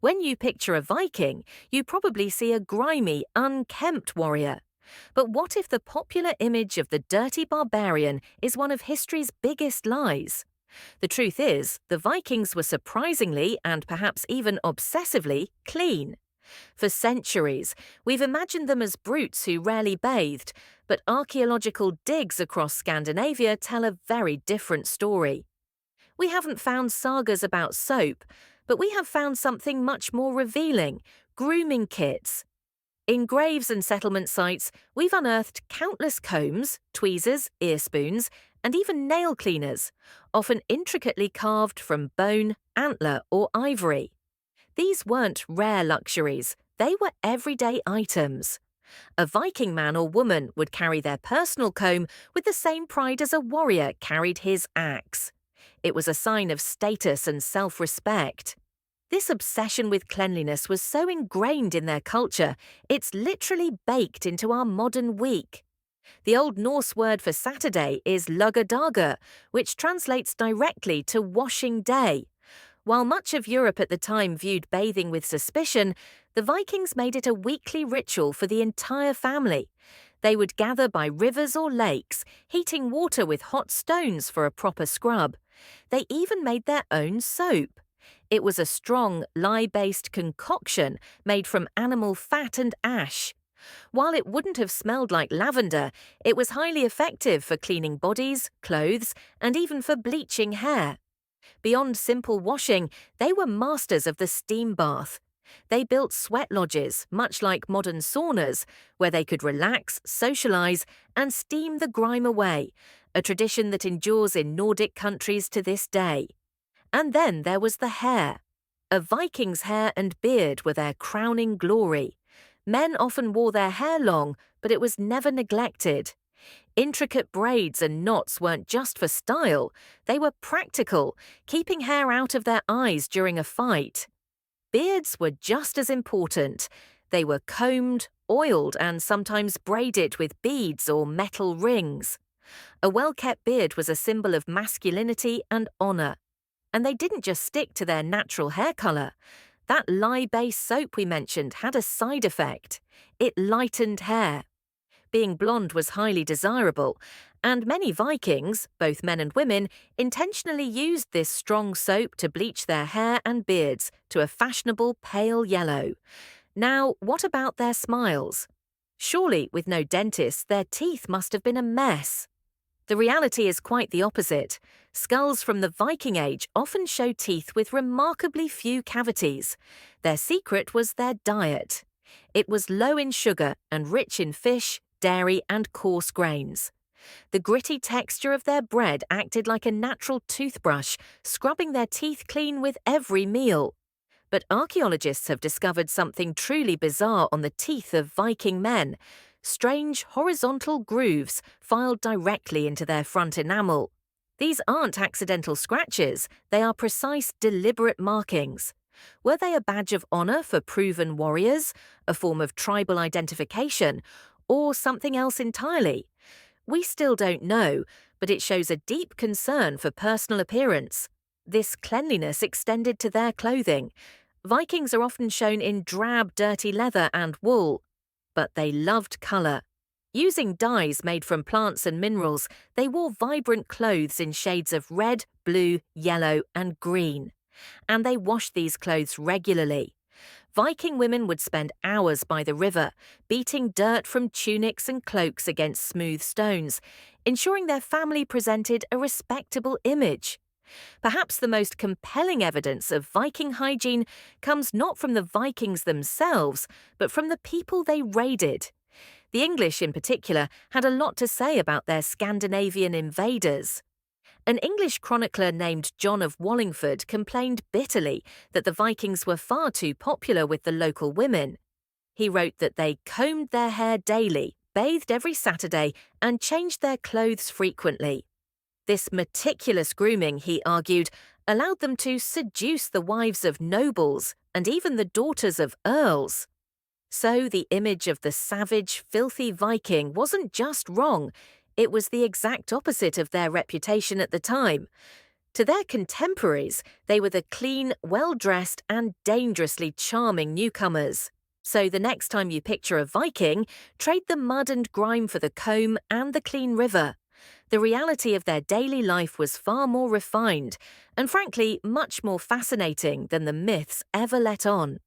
When you picture a Viking, you probably see a grimy, unkempt warrior. But what if the popular image of the dirty barbarian is one of history's biggest lies? The truth is, the Vikings were surprisingly and perhaps even obsessively clean. For centuries, we've imagined them as brutes who rarely bathed, but archaeological digs across Scandinavia tell a very different story. We haven't found sagas about soap, but we have found something much more revealing: grooming kits. In graves and settlement sites, we've unearthed countless combs, tweezers, ear spoons, and even nail cleaners, often intricately carved from bone, antler, or ivory. These weren't rare luxuries, they were everyday items. A Viking man or woman would carry their personal comb with the same pride as a warrior carried his axe. It was a sign of status and self-respect. This obsession with cleanliness was so ingrained in their culture, it's literally baked into our modern week. The Old Norse word for Saturday is Laugardagur, which translates directly to washing day. While much of Europe at the time viewed bathing with suspicion, the Vikings made it a weekly ritual for the entire family. They would gather by rivers or lakes, heating water with hot stones for a proper scrub. They even made their own soap. It was a strong, lye-based concoction made from animal fat and ash. While it wouldn't have smelled like lavender, it was highly effective for cleaning bodies, clothes, and even for bleaching hair. Beyond simple washing, they were masters of the steam bath. They built sweat lodges, much like modern saunas, where they could relax, socialize, and steam the grime away, a tradition that endures in Nordic countries to this day. And then there was the hair. A Viking's hair and beard were their crowning glory. Men often wore their hair long, but it was never neglected. Intricate braids and knots weren't just for style, they were practical, keeping hair out of their eyes during a fight. Beards were just as important. They were combed, oiled, and sometimes braided with beads or metal rings. A well-kept beard was a symbol of masculinity and honor. And they didn't just stick to their natural hair color. That lye-based soap we mentioned had a side effect. It lightened hair. Being blonde was highly desirable, and many Vikings, both men and women, intentionally used this strong soap to bleach their hair and beards to a fashionable pale yellow. Now, what about their smiles? Surely, with no dentists, their teeth must have been a mess. The reality is quite the opposite. Skulls from the Viking Age often show teeth with remarkably few cavities. Their secret was their diet. It was low in sugar and rich in fish, dairy, and coarse grains. The gritty texture of their bread acted like a natural toothbrush, scrubbing their teeth clean with every meal. But archaeologists have discovered something truly bizarre on the teeth of Viking men: strange horizontal grooves filed directly into their front enamel. These aren't accidental scratches, they are precise, deliberate markings. Were they a badge of honor for proven warriors, a form of tribal identification, or something else entirely? We still don't know, but it shows a deep concern for personal appearance. This cleanliness extended to their clothing. Vikings are often shown in drab, dirty leather and wool. But they loved color. Using dyes made from plants and minerals, they wore vibrant clothes in shades of red, blue, yellow, and green. And they washed these clothes regularly. Viking women would spend hours by the river, beating dirt from tunics and cloaks against smooth stones, ensuring their family presented a respectable image. Perhaps the most compelling evidence of Viking hygiene comes not from the Vikings themselves, but from the people they raided. The English, in particular, had a lot to say about their Scandinavian invaders. An English chronicler named John of Wallingford complained bitterly that the Vikings were far too popular with the local women. He wrote that they combed their hair daily, bathed every Saturday, and changed their clothes frequently. This meticulous grooming, he argued, allowed them to seduce the wives of nobles and even the daughters of earls. So the image of the savage, filthy Viking wasn't just wrong, it was the exact opposite of their reputation at the time. To their contemporaries, they were the clean, well-dressed and dangerously charming newcomers. So the next time you picture a Viking, trade the mud and grime for the comb and the clean river. The reality of their daily life was far more refined and frankly much more fascinating than the myths ever let on.